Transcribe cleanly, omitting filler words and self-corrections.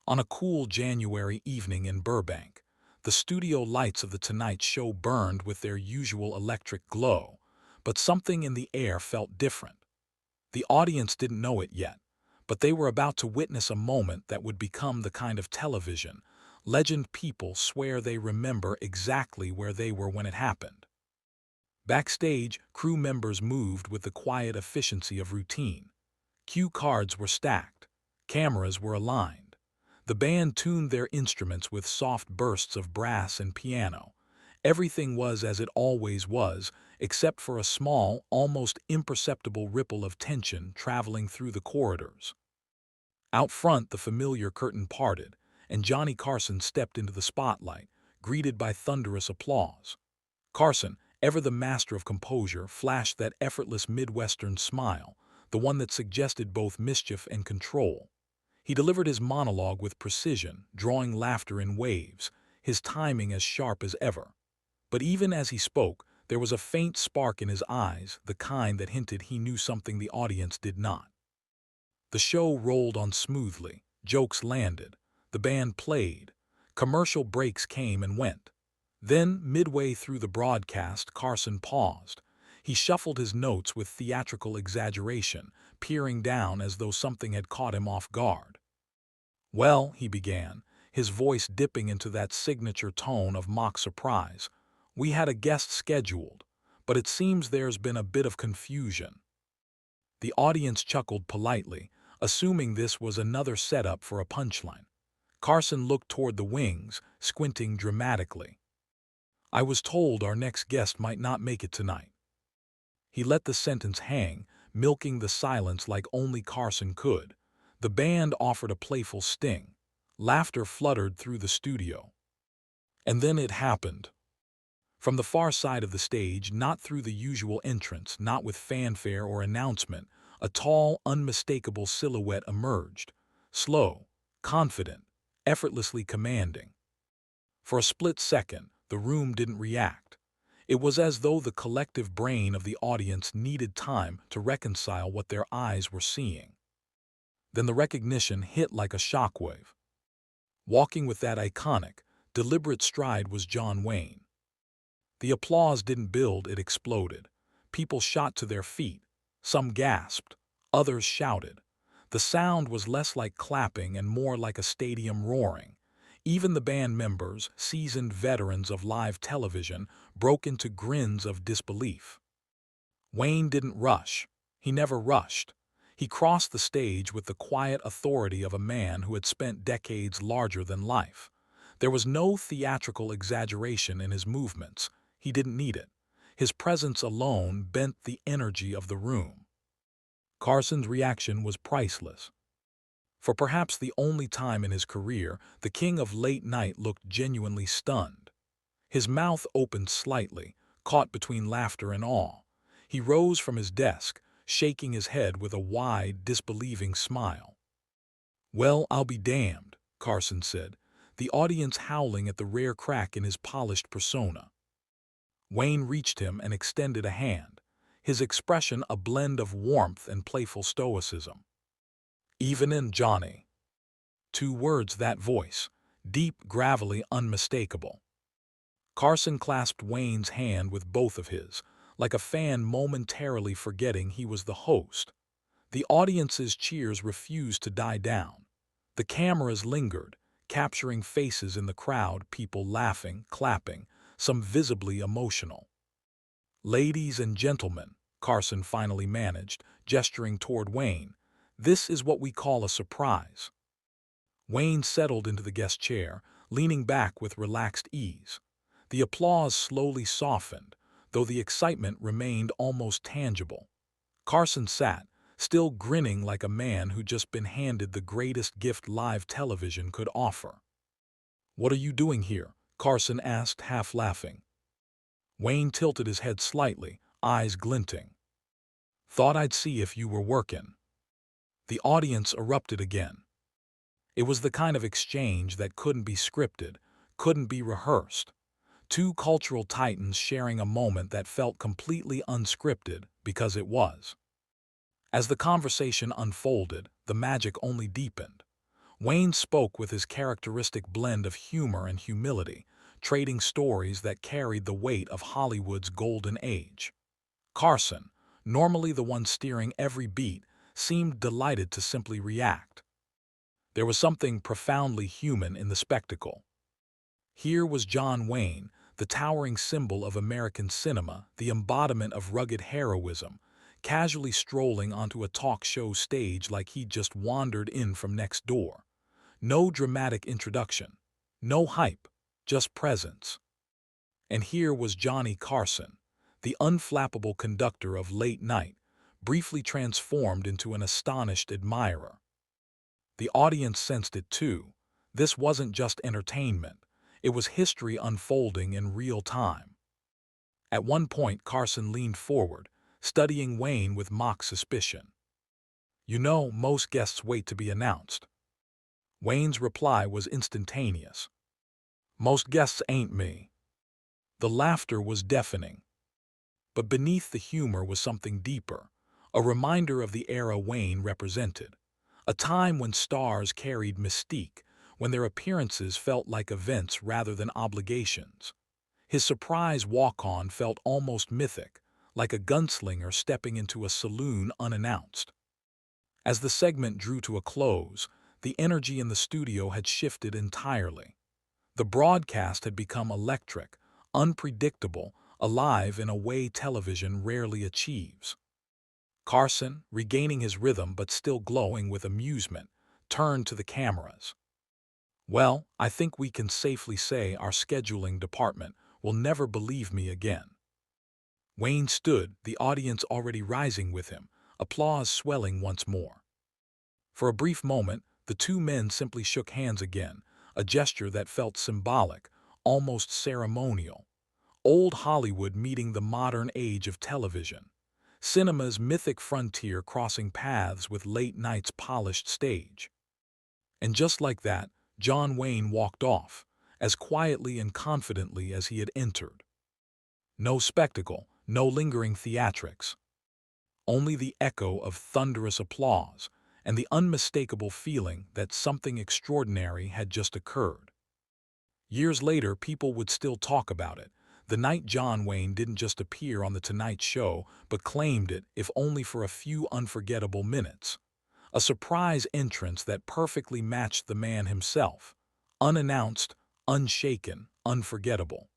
On a cool January evening in Burbank, the studio lights of The Tonight Show burned with their usual electric glow, but something in the air felt different. The audience didn't know it yet, but they were about to witness a moment that would become the kind of television legend people swear they remember exactly where they were when it happened. Backstage, crew members moved with the quiet efficiency of routine. Cue cards were stacked. Cameras were aligned. The band tuned their instruments with soft bursts of brass and piano. Everything was as it always was, except for a small, almost imperceptible ripple of tension traveling through the corridors. Out front, the familiar curtain parted, and Johnny Carson stepped into the spotlight, greeted by thunderous applause. Carson, ever the master of composure, flashed that effortless Midwestern smile, the one that suggested both mischief and control. He delivered his monologue with precision, drawing laughter in waves, his timing as sharp as ever. But even as he spoke, there was a faint spark in his eyes, the kind that hinted he knew something the audience did not. The show rolled on smoothly, jokes landed, the band played, commercial breaks came and went. Then, midway through the broadcast, Carson paused. He shuffled his notes with theatrical exaggeration, peering down as though something had caught him off guard. "Well," he began, his voice dipping into that signature tone of mock surprise, "we had a guest scheduled, but it seems there's been a bit of confusion." The audience chuckled politely, assuming this was another setup for a punchline. Carson looked toward the wings, squinting dramatically. "I was told our next guest might not make it tonight." He let the sentence hang, milking the silence like only Carson could. The band offered a playful sting. Laughter fluttered through the studio. And then it happened. From the far side of the stage, not through the usual entrance, not with fanfare or announcement, a tall, unmistakable silhouette emerged. Slow, confident, effortlessly commanding. For a split second, the room didn't react. It was as though the collective brain of the audience needed time to reconcile what their eyes were seeing. Then the recognition hit like a shockwave. Walking with that iconic, deliberate stride was John Wayne. The applause didn't build, it exploded. People shot to their feet. Some gasped. Others shouted. The sound was less like clapping and more like a stadium roaring. Even the band members, seasoned veterans of live television, broke into grins of disbelief. Wayne didn't rush. He never rushed. He crossed the stage with the quiet authority of a man who had spent decades larger than life. There was no theatrical exaggeration in his movements. He didn't need it. His presence alone bent the energy of the room. Carson's reaction was priceless. For perhaps the only time in his career, the king of late night looked genuinely stunned. His mouth opened slightly, caught between laughter and awe. He rose from his desk, shaking his head with a wide, disbelieving smile. "Well, I'll be damned," Carson said, the audience howling at the rare crack in his polished persona. Wayne reached him and extended a hand, his expression a blend of warmth and playful stoicism. "Even in Johnny." 2 words, that voice, deep, gravelly, unmistakable. Carson clasped Wayne's hand with both of his, like a fan momentarily forgetting he was the host. The audience's cheers refused to die down. The cameras lingered, capturing faces in the crowd, people laughing, clapping, some visibly emotional. "Ladies and gentlemen," Carson finally managed, gesturing toward Wayne, "this is what we call a surprise." Wayne settled into the guest chair, leaning back with relaxed ease. The applause slowly softened, though the excitement remained almost tangible. Carson sat, still grinning like a man who'd just been handed the greatest gift live television could offer. "What are you doing here?" Carson asked, half laughing. Wayne tilted his head slightly, eyes glinting. "Thought I'd see if you were working." The audience erupted again. It was the kind of exchange that couldn't be scripted, couldn't be rehearsed. 2 cultural titans sharing a moment that felt completely unscripted because it was. As the conversation unfolded, the magic only deepened. Wayne spoke with his characteristic blend of humor and humility, trading stories that carried the weight of Hollywood's golden age. Carson, normally the one steering every beat, seemed delighted to simply react. There was something profoundly human in the spectacle. Here was John Wayne, the towering symbol of American cinema, the embodiment of rugged heroism, casually strolling onto a talk show stage like he'd just wandered in from next door. No dramatic introduction, no hype, just presence. And here was Johnny Carson, the unflappable conductor of late night, briefly transformed into an astonished admirer. The audience sensed it too. This wasn't just entertainment. It was history unfolding in real time. At one point, Carson leaned forward, studying Wayne with mock suspicion. "You know, most guests wait to be announced." Wayne's reply was instantaneous. "Most guests ain't me." The laughter was deafening. But beneath the humor was something deeper, a reminder of the era Wayne represented. A time when stars carried mystique, when their appearances felt like events rather than obligations. His surprise walk-on felt almost mythic, like a gunslinger stepping into a saloon unannounced. As the segment drew to a close, the energy in the studio had shifted entirely. The broadcast had become electric, unpredictable, alive in a way television rarely achieves. Carson, regaining his rhythm but still glowing with amusement, turned to the cameras. "Well, I think we can safely say our scheduling department will never believe me again." Wayne stood, the audience already rising with him, applause swelling once more. For a brief moment, the two men simply shook hands again, a gesture that felt symbolic, almost ceremonial. Old Hollywood meeting the modern age of television. Cinema's mythic frontier crossing paths with late night's polished stage. And just like that, John Wayne walked off, as quietly and confidently as he had entered. No spectacle, no lingering theatrics. Only the echo of thunderous applause and the unmistakable feeling that something extraordinary had just occurred. Years later, people would still talk about it. The night John Wayne didn't just appear on The Tonight Show, but claimed it, if only for a few unforgettable minutes. A surprise entrance that perfectly matched the man himself. Unannounced, unshaken, unforgettable.